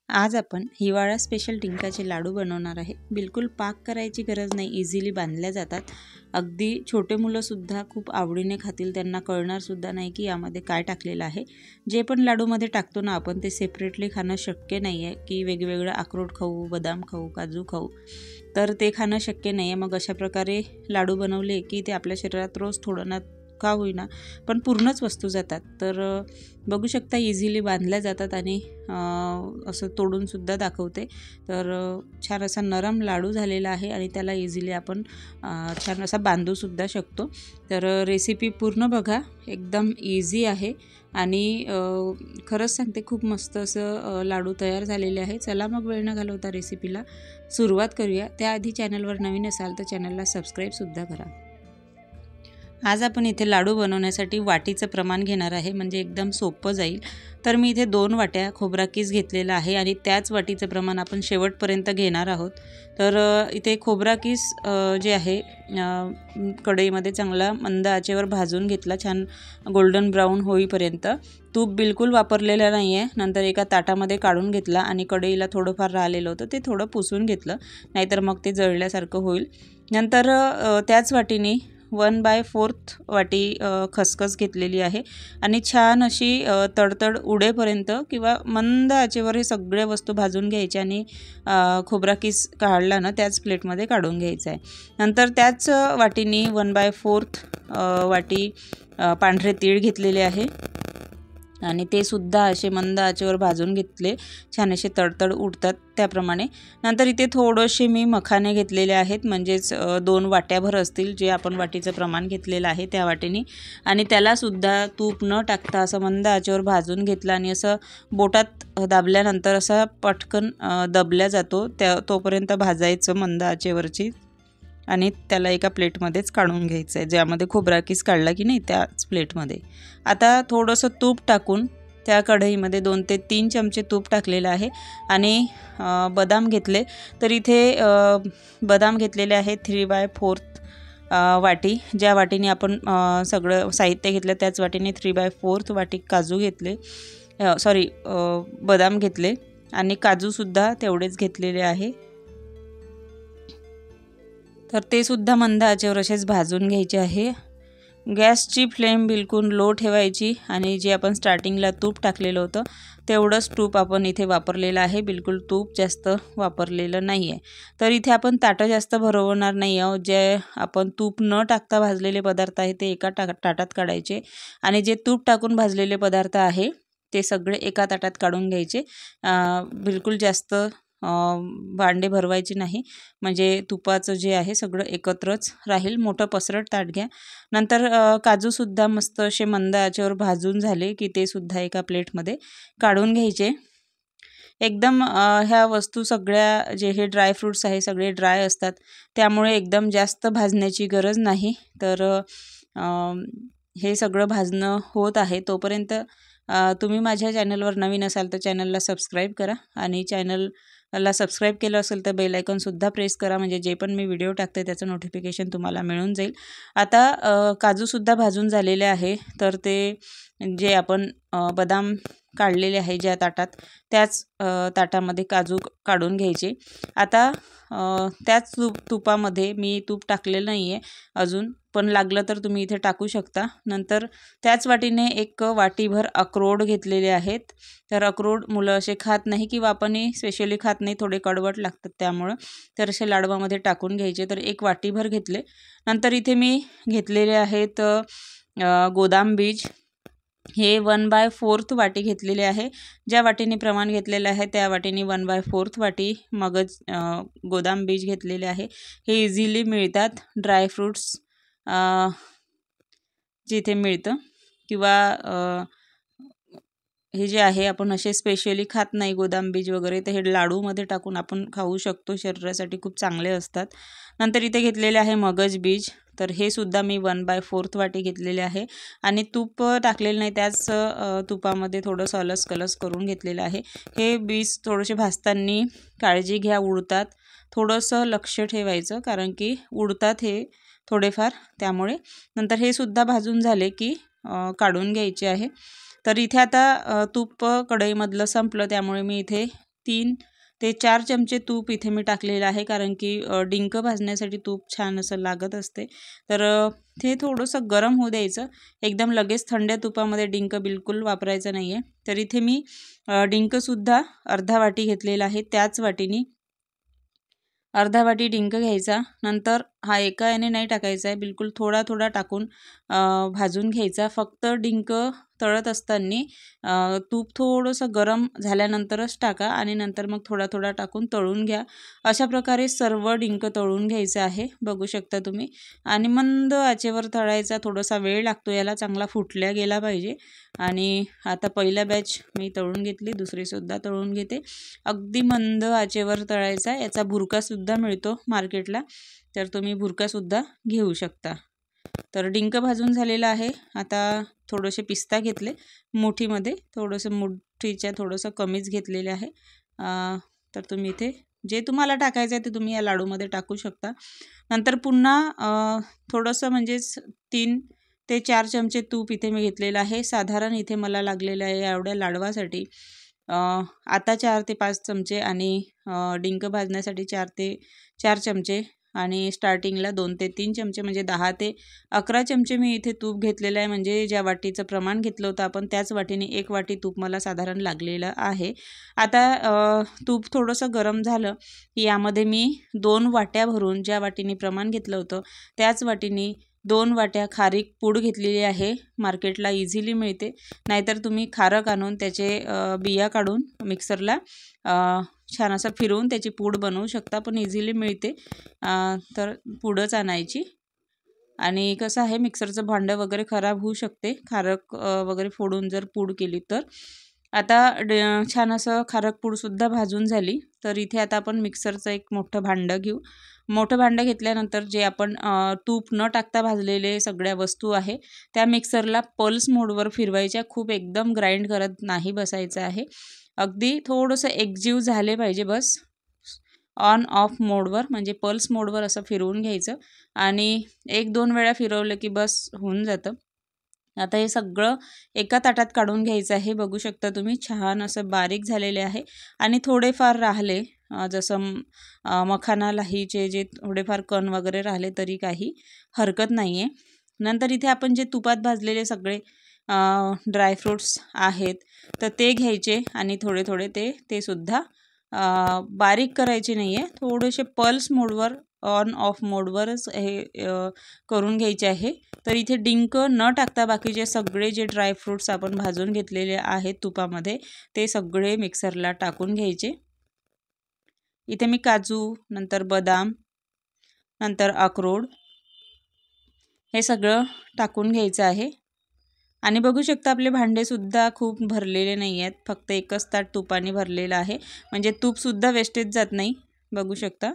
आज आपण हिवाळा स्पेशल डिंकाचे लाडू बनवणार आहे। बिलकुल पाक करायची गरज नाही, इझिली बांधल्या जातात। अगदी छोटे मुलंसुद्धा खूप आवडीने खातील, त्यांना कळणार सुद्धा नाही की यामध्ये काय टाकलेलं आहे। जे पण लाडूमध्ये टाकतो ना आपण ते सेपरेटली खाणं शक्य नाही आहे की वेगवेगळं अक्रोड खाऊ, बदाम खाऊ, काजू खाऊ, तर ते खाणं शक्य नाही आहे। मग अशा प्रकारे लाडू बनवले की ते आपल्या शरीरात रोज थोडं ना का होईना पण पूर्णच वस्तू जातात। तर बघू शकता इझिली बांधल्या जातात आणि असं तोडून सुद्धा दाखवते। तर छान असा नरम लाडू झालेला आहे आणि त्याला इझिली आपण छान असा बांधू सुद्धा शकतो। तर रेसिपी पूर्ण बघा, एकदम इझी आहे आणि खरंच सांगते खूप मस्त असं लाडू तयार झालेले आहे। चला मग वेळ न घालवता रेसिपीला सुरुवात करूया। त्याआधी चॅनलवर नवीन असाल तर चॅनलला सबस्क्राईब सुद्धा करा। आज आपण इथे लाडू बनवण्यासाठी वाटीचं प्रमाण घेणार आहे, म्हणजे एकदम सोपं जाईल। तर मी इथे 2 वाट्या खोबरा कीस घेतलेला आहे आणि त्याच वाटीचं प्रमाण आपण शेवटपर्यंत घेणार आहोत। तर इथे खोबरा कीस जे आहे कढईमध्ये चांगला मंद आचेवर भाजून घेतला, छान गोल्डन ब्राऊन होईपर्यंत। तूप बिलकुल वापरलेलं नाही आहे। नंतर एका ताटामध्ये काढून घेतला आणि कढईला थोडंफार राहिलेलं होतं ते थोडं पुसून घेतलं, नाहीतर मग ते जळल्यासारखं होईल। नंतर त्याच वाटीने 1/4 वाटी खसखस घेतलेली आहे आणि छान अशी तडतड उडेपर्यंत किंवा मंद आचेवर हे सगळे वस्तू भाजून घ्यायचे आणि खोबरा कीस काढला ना त्याच प्लेटमध्ये काढून घ्यायचा आहे। नंतर त्याच वाटीने 1/4 वाटी पांढरे तीळ घेतलेले आहे आणि ते सुद्धा असे मंद आचेवर भाजून घेतले, छान असे तडतड उडतात त्याप्रमाणे। नंतर इथे थोडेसे मी मखाने घेतलेले आहेत, म्हणजेच 2 वाट्याभर असतील जे आपण वाटीचं प्रमाण घेतलेलं आहे त्या वाटीने, आणि त्याला सुद्धा तूप न टाकता असं मंद आचेवर भाजून घेतलं आणि असं बोटात दाबल्यानंतर असा पटकन दबल्या जातो तोपर्यंत भाजायचं मंद आचेवरची आणि त्याला एका प्लेटमध्येच काढून घ्यायचं आहे, ज्यामध्ये खोबरा कीस काढला की नाही त्याच प्लेटमध्ये। आता थोडंसं तूप टाकून त्या कढईमध्ये 2 ते 3 चमचे तूप टाकलेलं आहे आणि बदाम घेतले। तर इथे बदाम घेतलेले आहेत 3/4 वाटी, ज्या वाटीने आपण सगळं साहित्य घेतलं त्याच वाटीने 3/4 वाटी काजू घेतले, बदाम घेतले आणि काजूसुद्धा तेवढेच घेतलेले आहे। तर ते सुद्धा मंद आचेवर असेच भाजून घ्यायचे आहे। गॅसची फ्लेम बिलकुल लो ठेवायची आणि जे आपण स्टार्टिंगला तूप टाकलेलं होतं तेवढंच तूप आपण इथे वापरलेलं आहे, बिलकुल तूप जास्त वापरलेलं नाही आहे। तर इथे आपण ताटं जास्त भरवणार नाही आहोत, जे आपण तूप न टाकता भाजलेले पदार्थ आहे ते एका ताटात काढायचे आणि जे तूप टाकून भाजलेले पदार्थ आहे ते सगळे एका ताटात काढून घ्यायचे। बिलकुल जास्त भांडे भरवायचे नाही, म्हणजे तुपाचं जे आहे सगळं एकत्रच राहील। मोठं पसरट ताट घ्या। नंतर काजूसुद्धा मस्त असे मंद आचेवर भाजून झाले की ते सुद्धा एका प्लेटमध्ये काढून घ्यायचे। एकदम ह्या वस्तू सगळ्या जे हे ड्रायफ्रूट्स आहे सगळे ड्राय असतात, त्यामुळे एकदम जास्त भाजण्याची गरज नाही। तर हे सगळं भाजणं होत आहे तोपर्यंत तुम्ही माझ्या चॅनलवर नवीन असाल तर चॅनलला सबस्क्राईब करा आणि चॅनलला सबस्क्राईब केलं असेल तर बेल आयकॉनसुद्धा प्रेस करा, म्हणजे जे पण मी व्हिडिओ टाकते त्याचं नोटिफिकेशन तुम्हाला मिळून जाईल। आता काजूसुद्धा भाजून झालेले आहे, तर ते जे आपण बदाम काढलेले आहे ज्या ताटात त्याच ताटामध्ये काजू काढून घ्यायचे। आता त्याच तुपामध्ये मी तूप टाकलेलं नाही आहे अजून, पण लागलं तर तुम्ही इथे टाकू शकता। नंतर त्याच वाटीने 1 वाटीभर अक्रोड घेतलेले आहेत। तर अक्रोड मुलं असे खात नाही किंवा आपणही स्पेशली खात नाही, थोडे कडवट लागतात त्यामुळं, तर असे लाडवामध्ये टाकून घ्यायचे। तर 1 वाटीभर घेतले। नंतर इथे मी घेतलेले आहेत गोदाम बीज, हे 1/4 वाटी घेतलेले आहे। ज्या वाटीने प्रमाण घेतलेलं आहे त्या वाटीने 1/4 वाटी मगज गोदाम बीज घेतलेले आहे। हे इझिली मिळतात ड्रायफ्रूट्स जिथे मिळतं, किंवा हे जे आहे आपण असे स्पेशली खात नाही गोदाम बीज वगैरे, तर हे लाडूमध्ये टाकून आपण खाऊ शकतो, शरीरासाठी खूप चांगले असतात। नंतर इथे घेतलेले आहे मगज बीज, तर हे सुद्धा मी 1/4 वाटी घेतलेले आहे आणि तूप टाकलेलं नाही, त्याच तुपामध्ये थोडंसं अलस करून घेतलेलं आहे। हे बीज थोडेसे भाजताना काळजी घ्या, उडतात, थोडंसं लक्ष ठेवायचं कारण की उडतात हे थोडेफार, त्यामुळे। नंतर हे सुद्धा भाजून झाले की काढून घ्यायचे आहे। तर इथे आता तूप कढईमधलं संपलं, त्यामुळे मी इथे 3 ते 4 चमचे तूप इथे मी टाकलेलं आहे, कारण की डिंक भाजण्यासाठी तूप छान असं लागत असते. तर ते थोडंसं गरम होऊ द्यायचं. एकदम लगेच थंड तुपामध्ये डिंक बिलकुल वापरायचं नाही आहे. तर इथे मी डिंकसुद्धा अर्धा वाटी घेतलेला आहे. त्याच वाटीने अर्धा वाटी डिंक घ्यायचा. नंतर हा एका याने नाही टाकायचा आहे, बिलकुल थोडा थोडा टाकून भाजून घ्यायचा. फक्त डिंक तळत असताना तूप थोडंसं गरम झाल्यानंतरच टाका आणि नंतर मग थोडा थोडा टाकून तळून घ्या. अशा प्रकारे सर्व डिंक तळून घ्यायचं आहे, बघू शकता तुम्ही. आणि मंद आचेवर तळायचा. थोडासा वेळ लागतो याला, चांगला फुटल्या गेला पाहिजे. आणि आता पहिला बॅच मी तळून घेतली, दुसरीसुद्धा तळून घेते. अगदी मंद आचेवर तळायचा. याचा भुरकासुद्धा मिळतो मार्केटला, तर तुम्ही भुरकासुद्धा घेऊ शकता. तर डिंक भाजून झालेला आहे. आता थोडेसे पिस्ता घेतले मुठीमध्ये, थोडंसं मुठीच्या थोडंसं कमीच घेतलेले आहे. तर तुम्ही इथे जे तुम्हाला टाकायचं आहे ते तुम्ही या लाडूमध्ये टाकू शकता. नंतर पुन्हा थोडंसं म्हणजेच 3 ते 4 चमचे तूप इथे मी घेतलेलं आहे. साधारण इथे मला लागलेलं आहे एवढ्या लाडवासाठी आता 4 ते 5 चमचे आणि डिंक भाजण्यासाठी 4 ते 4 चमचे आणि स्टार्टिंगला 2 ते 3 चमचे म्हणजे 10 ते 11 चमचे मी इथे तूप घेतलेलं आहे. म्हणजे ज्या वाटीचं प्रमाण घेतलं होतं आपण त्याच वाटीने 1 वाटी तूप मला साधारण लागलेलं आहे. आता तूप थोडंसं गरम झालं की यामध्ये मी 2 वाट्या भरून ज्या वाटीने प्रमाण घेतलं होतं त्याच वाटीने 2 वाट्या खारीक पूड घेतलेली आहे. मार्केटला इझिली मिळते, नाहीतर तुम्ही खारक आणून त्याचे बिया काढून मिक्सरला छान असं फिरवून त्याची पूड बनवू शकता, पण इझिली मिळते. तर पूडच आणायची. आणि कसं आहे, मिक्सरचं भांडं वगैरे खराब होऊ शकते खारक वगैरे फोडून जर पूड केली तर. आता छान असं खारक पूडसुद्धा भाजून झाली. तर इथे आता आपण मिक्सरचं एक मोठं भांडं घेऊ. मोठं भांडं घेतल्यानंतर जे आपण तूप न टाकता भाजलेले सगळ्या वस्तू आहे त्या मिक्सरला पल्स मोडवर फिरवायच्या. खूप एकदम ग्राइंड करत नाही बसायचं आहे. अगदी थोडंसं एकजीव झाले पाहिजे बस. ऑन ऑफ मोडवर म्हणजे पल्स मोडवर असं फिरवून घ्यायचं आणि 1-2 वेळा फिरवलं की बस होऊन जातं. आता हे सगळं एका ताटात काढून घ्यायचं आहे. बघू शकता तुम्ही छान असं बारीक झालेले आहे. आणि थोडेफार राहिले जसं मखाना लाहीचे जे थोडेफार कण वगैरे राहिले तरी काही हरकत नाही आहे. नंतर इथे आपण जे तुपात भाजलेले सगळे ड्रायफ्रूट्स आहेत तर ते घ्यायचे आणि थोडे थोडे ते सुद्धा बारीक करायचे नाही आहे. थोडेसे पल्स मोडवर ऑन ऑफ मोडवरच हे करून घ्यायचे आहे. तर इथे डिंक न टाकता बाकीचे सगळे जे ड्रायफ्रूट्स आपण भाजून घेतलेले आहेत तुपामध्ये ते सगळे मिक्सरला टाकून घ्यायचे. इथे मी काजू, नंतर बदाम, नंतर अक्रोड हे सगळं टाकून घ्यायचं आहे. आणि बघू शकता आपले भांडेसुद्धा खूप भरलेले नाही आहेत, फक्त एकच ताट तुपाने भरलेलं आहे, म्हणजे तूपसुद्धा वेस्टेज जात नाही, बघू शकता.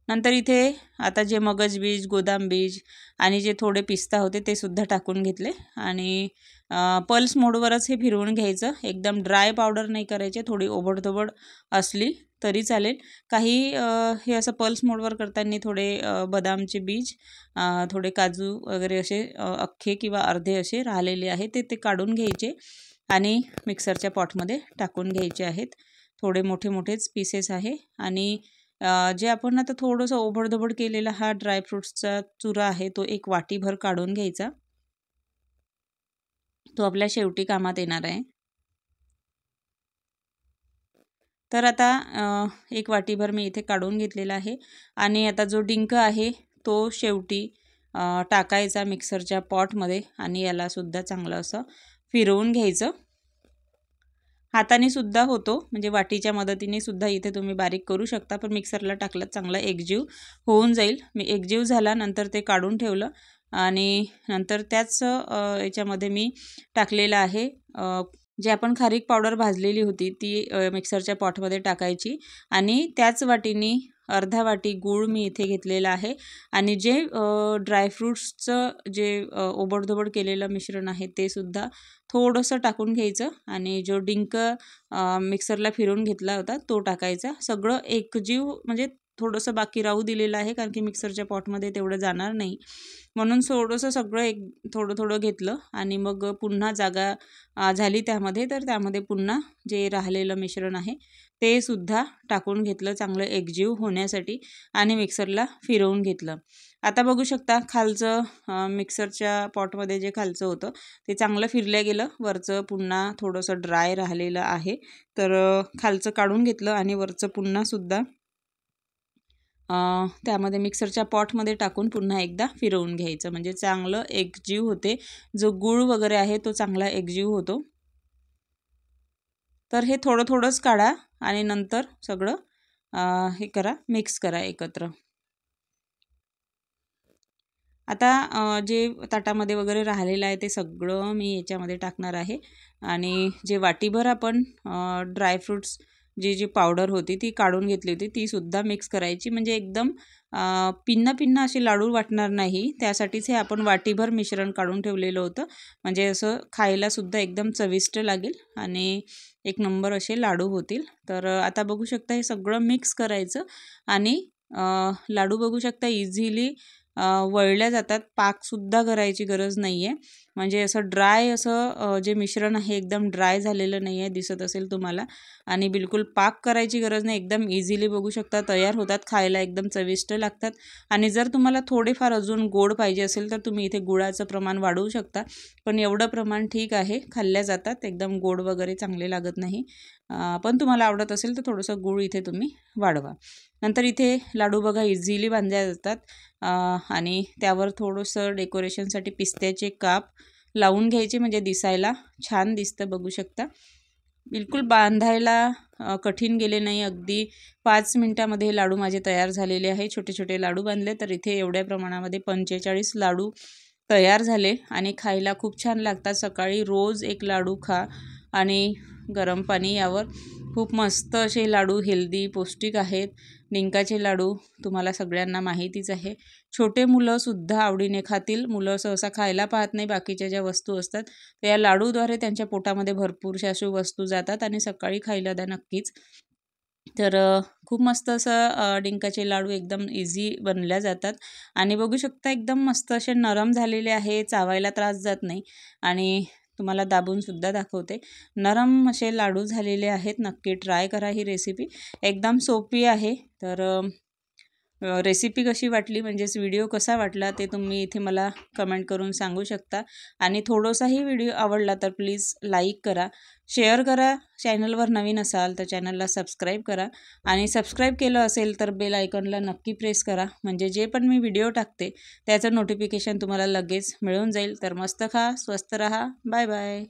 नंतर इथे आता जे मगज बीज, गोदाम बीज आणि जे थोडे पिस्ता होते ते सुद्धा टाकून घेतले आणि पल्स मोडवरच हे फिरवून घ्यायचं. एकदम ड्राय पावडर नाही करायचे, थोडी ओबडधोबड असली तरी चालेल. काही हे असं पल्स मोडवर करताना थोडे बदामचे बीज, थोडे काजू वगैरे असे अख्खे किंवा अर्धे असे राहिलेले आहे ते काढून घ्यायचे आणि मिक्सरच्या पॉटमध्ये टाकून घ्यायचे आहेत. थोडे मोठे मोठेच पीसेस आहे. आणि जे आपण आता थोडंसं ओबडधोबड केलेला हा ड्रायफ्रूट्सचा चुरा आहे तो 1 वाटीभर काढून घ्यायचा. तो आपल्या शेवटी कामात येणार आहे. तर आता 1 वाटीभर मी इथे काढून घेतलेला आहे. आणि आता जो डिंक आहे तो शेवटी टाकायचा मिक्सरच्या पॉटमध्ये आणि यालासुद्धा चांगलं असं फिरवून घ्यायचं. हाताने सुद्धा होतो, म्हणजे वाटीच्या मदतीने सुद्धा इथे तुम्ही बारीक करू शकता, पण मिक्सरला टाकलं चांगला एकजीव होऊन जाईल. मी एकजीव झाला नंतर ते काढून ठेवलं आणि नंतर त्याच याच्यामध्ये मी टाकलेलं आहे जे आपण खारीक पावडर भाजलेली होती ती मिक्सरच्या पॉटमध्ये टाकायची आणि त्याच वाटीने अर्धा वाटी गूळ मी इथे घेतलेला आहे. आणि जे ड्रायफ्रूट्सचं जे ओबडधोबड केलेलं मिश्रण आहे ते सुद्धा थोडंसं टाकून घ्यायचं आणि जो डिंक मिक्सरला फिरवून घेतला होता तो टाकायचा. सगळं एकजीव म्हणजे थोडंसं बाकी राहू दिलेलं आहे, कारण की मिक्सरच्या पॉटमध्ये तेवढं जाणार नाही, म्हणून थोडंसं सगळं थोडं थोडं घेतलं आणि मग पुन्हा जागा झाली त्यामध्ये, तर त्यामध्ये पुन्हा जे राहिलेलं मिश्रण आहे ते सुद्धा टाकून घेतलं चांगलं एकजीव होण्यासाठी आणि मिक्सरला फिरवून घेतलं. आता बघू शकता खालचं मिक्सरच्या पॉटमध्ये जे खालचं होतं ते चांगलं फिरलं गेलं, वरचं पुन्हा थोडंसं ड्राय राहिलेलं आहे, तर खालचं काढून घेतलं आणि वरचं पुन्हा सुद्धा त्यामध्ये मिक्सरच्या पॉटमध्ये टाकून पुन्हा एकदा फिरवून घ्यायचं, म्हणजे चांगलं एकजीव होते. जो गूळ वगैरे आहे तो चांगला एकजीव होतो. तर हे थोडं थोडंच काढा आणि नंतर सगळं हे करा, मिक्स करा एकत्र. आता जे ताटामध्ये वगैरे राहिलेलं आहे ते सगळं मी याच्यामध्ये टाकणार आहे आणि जे वाटीभर आपण ड्रायफ्रूट्स जी पावडर होती ती काढून घेतली होती ती सुद्धा मिक्स करायची, म्हणजे एकदम पिन्ना पिन्ना असे लाडू वाटणार नाही, त्यासाठीच हे आपण वाटीभर मिश्रण काढून ठेवलेलं होतं, म्हणजे असं खायला सुद्धा एकदम चविष्ट लागेल आणि एक नंबर असे लाडू होतील. तर आता बघू शकता हे सगळं मिक्स करायचं आणि लाडू बघू शकता इझिली वळल्या जातात, पाकसुद्धा करायची गरज नाही आहे, म्हणजे असं ड्राय असं जे मिश्रण आहे एकदम ड्राय झालेलं नाही आहे, दिसत असेल तुम्हाला, आणि बिलकुल पाक करायची गरज नाही, एकदम इझिली बघू शकता तयार होतात, खायला एकदम चविष्ट लागतात. आणि जर तुम्हाला थोडेफार अजून गोड पाहिजे असेल तर तुम्ही इथे गुळाचं प्रमाण वाढवू शकता, पण एवढं प्रमाण ठीक आहे, खाल्ल्या जातात, एकदम गोड वगैरे चांगले लागत नाही, पण तुम्हाला आवडत असेल तर थोडंसं गूळ इथे तुम्ही वाढवा. नंतर इथे लाडू बघा इझिली बांधल्या जातात आणि त्यावर थोडंसं डेकोरेशनसाठी पिस्त्याचे काप लावून घ्यायचे, म्हणजे दिसायला छान दिसतं. बघू शकता बिलकुल बांधायला कठीण गेले नाही, अगदी 5 मिनिटामध्ये हे लाडू माझे तयार झालेले आहे. छोटे छोटे लाडू बांधले तर इथे एवढ्या प्रमाणामध्ये 45 लाडू तयार झाले आणि खायला खूप छान लागतात. सकाळी रोज एक लाडू खा आणि गरम पाणी यावर. खूप मस्त असे लाडू, हेल्दी पौष्टिक आहेत. डिंकाचे लाडू तुम्हाला सगळ्यांना माहितीच आहे, छोटे मुलंसुद्धा आवडीने खातील. मुलं सहसा खायला पाहत नाही बाकीच्या ज्या वस्तू असतात, तर या लाडूद्वारे त्यांच्या पोटामध्ये भरपूरशा अशा वस्तू जातात आणि सकाळी खायला द्या नक्कीच. तर खूप मस्त असं डिंकाचे लाडू एकदम इझी बनल्या जातात आणि बघू शकता एकदम मस्त असे नरम झालेले आहे, चावायला त्रास जात नाही आणि तुम्हाला दाबूनसुद्धा दाखवते, नरम असे लाडू झालेले आहेत. नक्की ट्राय करा ही रेसिपी, एकदम सोपी आहे. तर रेसिपी कशी वाटली, म्हणजेच व्हिडिओ कसा वाटला ते तुम्ही इथे मला कमेंट करून सांगू शकता आणि थोडासाही व्हिडिओ आवडला तर प्लीज लाईक करा, शेअर करा. चॅनलवर नवीन असाल तर चॅनलला सबस्क्राईब करा आणि सबस्क्राईब केलं असेल तर बेल आयकॉनला नक्की प्रेस करा, म्हणजे जे पण मी व्हिडिओ टाकते त्याचं नोटिफिकेशन तुम्हाला लगेच मिळून जाईल. तर मस्त खा, स्वस्त रहा, बाय बाय.